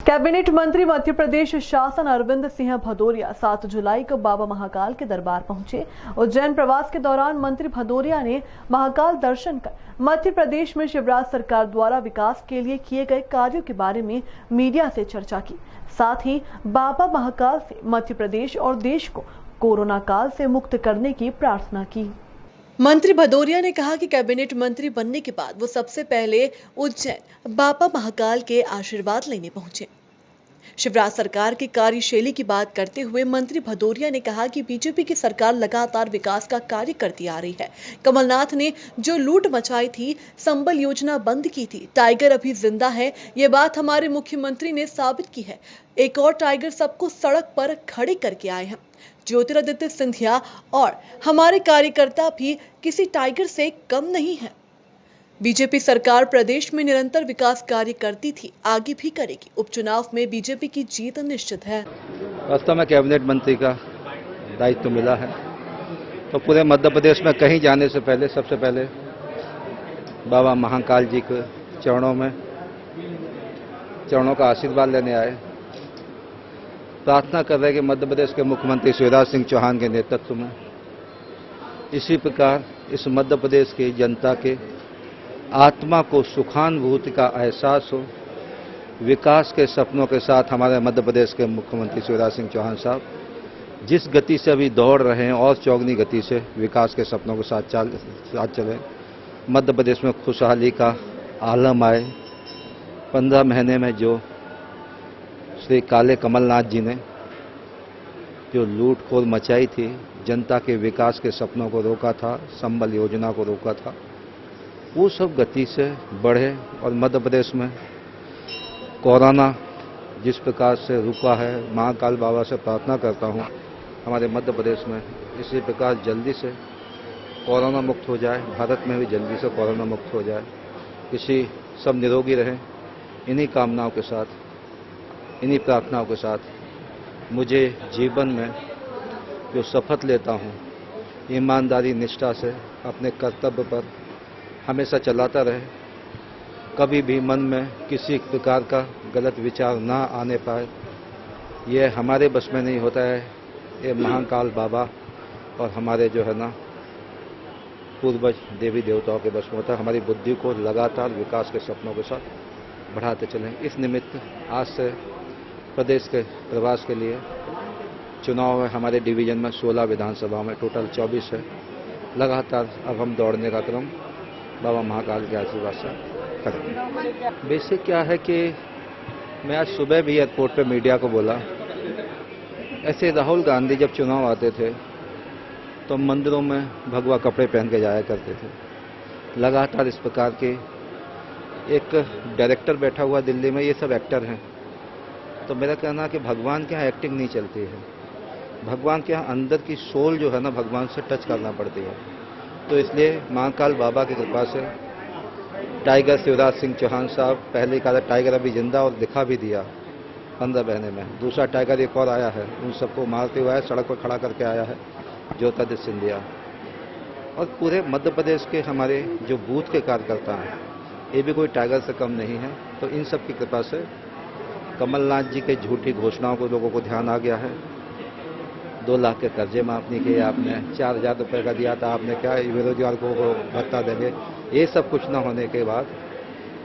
Cabinet मंत्री मध्य प्रदेश शासन अरविंद सिंह भदौरिया 7 जुलाई को बाबा महाकाल के दरबार पहुंचे। उज्जैन प्रवास के दौरान मंत्री भदौरिया ने महाकाल दर्शन कर मध्य प्रदेश में शिवराज सरकार द्वारा विकास के लिए किए गए कार्यों के बारे में मीडिया से चर्चा की। साथ ही बाबा महाकाल से मध्य प्रदेश और देश को कोरोना काल से मुक्त करने की प्रार्थना की। मंत्री भदौरिया ने कहा कि कैबिनेट मंत्री बनने के बाद वो सबसे पहले उज्जैन बाबा महाकाल के आशीर्वाद लेने पहुंचे। शिवराज सरकार की कार्यशैली की बात करते हुए मंत्री भदौरिया ने कहा कि बीजेपी की सरकार लगातार विकास का कार्य करती आ रही है। कमलनाथ ने जो लूट मचाई थी, संबल योजना बंद की थी, टाइगर अभी जिंदा है, ये बात हमारे मुख्यमंत्री ने साबित की है। एक और टाइगर सबको सड़क पर खड़े करके आए हैं। ज्योतिरादित्य सिंधिया और हमारे कार्यकर्ता भी किसी टाइगर से कम नहीं है। बीजेपी सरकार प्रदेश में निरंतर विकास कार्य करती थी, आगे भी करेगी। उपचुनाव में बीजेपी की जीत निश्चित है। वास्तव में कैबिनेट मंत्री का दायित्व मिला है तो पूरे मध्य प्रदेश में कहीं जाने से पहले सबसे पहले बाबा महाकाल जी के चरणों का आशीर्वाद लेने आए। प्रार्थना कर रहे कि मध्य प्रदेश के मुख्यमंत्री शिवराज सिंह चौहान के नेतृत्व में इसी प्रकार इस मध्य प्रदेश की जनता के आत्मा को सुखानुभूति का एहसास हो। विकास के सपनों के साथ हमारे मध्य प्रदेश के मुख्यमंत्री शिवराज सिंह चौहान साहब जिस गति से अभी दौड़ रहे हैं और चौगनी गति से विकास के सपनों के साथ चले। मध्य प्रदेश में खुशहाली का आलम आए। 15 महीने में जो श्री काले कमलनाथ जी ने जो लूटखोर मचाई थी, जनता के विकास के सपनों को रोका था, संबल योजना को रोका था, वो सब गति से बढ़े। और मध्य प्रदेश में कोरोना जिस प्रकार से रुका है, महाकाल बाबा से प्रार्थना करता हूँ हमारे मध्य प्रदेश में इसी प्रकार जल्दी से कोरोना मुक्त हो जाए, भारत में भी जल्दी से कोरोना मुक्त हो जाए। इसी सब निरोगी रहें। इन्हीं कामनाओं के साथ, इन्हीं प्रार्थनाओं के साथ मुझे जीवन में जो शपथ लेता हूँ, ईमानदारी निष्ठा से अपने कर्तव्य पर हमेशा चलाता रहे। कभी भी मन में किसी प्रकार का गलत विचार ना आने पाए। यह हमारे बस में नहीं होता है, ये महाकाल बाबा और हमारे जो है ना पूर्वज देवी देवताओं के बस में होता है। हमारी बुद्धि को लगातार विकास के सपनों के साथ बढ़ाते चलें। इस निमित्त आज से प्रदेश के प्रवास के लिए चुनाव में हमारे डिवीजन में 16 विधानसभा में टोटल 24 है। लगातार अब हम दौड़ने का क्रम बाबा महाकाल के आशीर्वाद से करेंगे। बेसिक क्या है कि मैं आज सुबह भी एयरपोर्ट पे मीडिया को बोला, ऐसे राहुल गांधी जब चुनाव आते थे तो मंदिरों में भगवा कपड़े पहन के जाया करते थे। लगातार इस प्रकार के एक डायरेक्टर बैठा हुआ दिल्ली में, ये सब एक्टर हैं। तो मेरा कहना है कि भगवान के यहाँ एक्टिंग नहीं चलती है, भगवान के यहाँ अंदर की सोल जो है ना भगवान से टच करना पड़ती है। तो इसलिए महाकाल बाबा की कृपा से टाइगर शिवराज सिंह चौहान साहब पहले कहा टाइगर अभी जिंदा और दिखा भी दिया 15 महीने में। दूसरा टाइगर एक और आया है, उन सबको मारते हुए आया, सड़क पर खड़ा करके आया है ज्योतिरादित्य सिंधिया। और पूरे मध्य प्रदेश के हमारे जो बूथ के कार्यकर्ता हैं, ये भी कोई टाइगर से कम नहीं है। तो इन सब की कृपा से कमलनाथ जी के झूठी घोषणाओं को लोगों को ध्यान आ गया है। 2 लाख के कर्जे माफ नहीं किए आपने, 4,000 रुपये का दिया था आपने, क्या बेरोजगार को भत्ता देंगे। ये सब कुछ न होने के बाद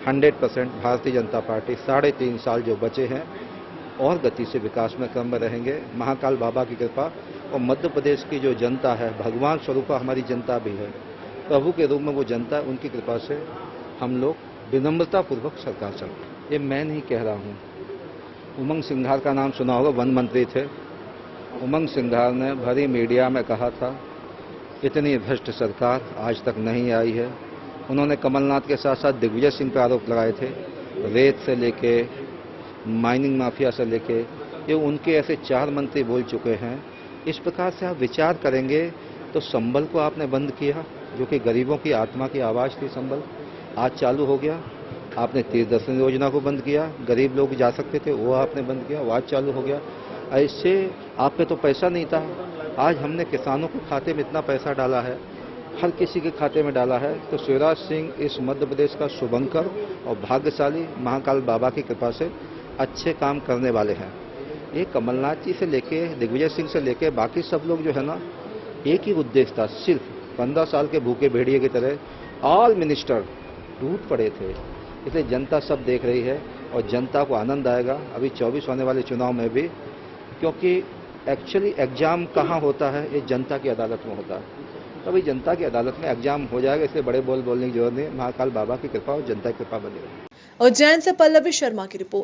100% भारतीय जनता पार्टी 3.5 साल जो बचे हैं और गति से विकास में क्रम में रहेंगे। महाकाल बाबा की कृपा और मध्य प्रदेश की जो जनता है, भगवान स्वरूप हमारी जनता भी है, प्रभु के रूप में वो जनता, उनकी कृपा से हम लोग विनम्रतापूर्वक सरकार चलते। ये मैं नहीं कह रहा हूँ, उमंग सिंघार का नाम सुना होगा, वन मंत्री थे। उमंग सिंघार ने भरी मीडिया में कहा था इतनी भ्रष्ट सरकार आज तक नहीं आई है। उन्होंने कमलनाथ के साथ साथ दिग्विजय सिंह पर आरोप लगाए थे, रेत से लेके माइनिंग माफिया से लेके, ये उनके ऐसे 4 मंत्री बोल चुके हैं। इस प्रकार से आप विचार करेंगे तो संबल को आपने बंद किया, जो कि गरीबों की आत्मा की आवाज़ थी। संबल आज चालू हो गया। आपने तीर्थ दर्शन योजना को बंद किया, गरीब लोग जा सकते थे वो आपने बंद किया, वो आज चालू हो गया। ऐसे आप पे तो पैसा नहीं था, आज हमने किसानों के खाते में इतना पैसा डाला है, हर किसी के खाते में डाला है। तो शिवराज सिंह इस मध्य प्रदेश का शुभंकर और भाग्यशाली महाकाल बाबा की कृपा से अच्छे काम करने वाले हैं। ये कमलनाथ जी से लेके दिग्विजय सिंह से लेके बाकी सब लोग जो है ना, एक ही उद्देश्य था, सिर्फ 15 साल के भूखे भेड़िए की तरह ऑल मिनिस्टर टूट पड़े थे। इसलिए जनता सब देख रही है और जनता को आनंद आएगा अभी 24 होने वाले चुनाव में भी, क्योंकि एक्चुअली एग्जाम कहाँ होता है, ये जनता की अदालत में होता है। तो अभी जनता की अदालत में एग्जाम हो जाएगा, इसलिए बड़े बोलने की जरूरत नहीं। महाकाल बाबा की कृपा और जनता की कृपा बनी रहे। उज्जैन से पल्लवी शर्मा की रिपोर्ट।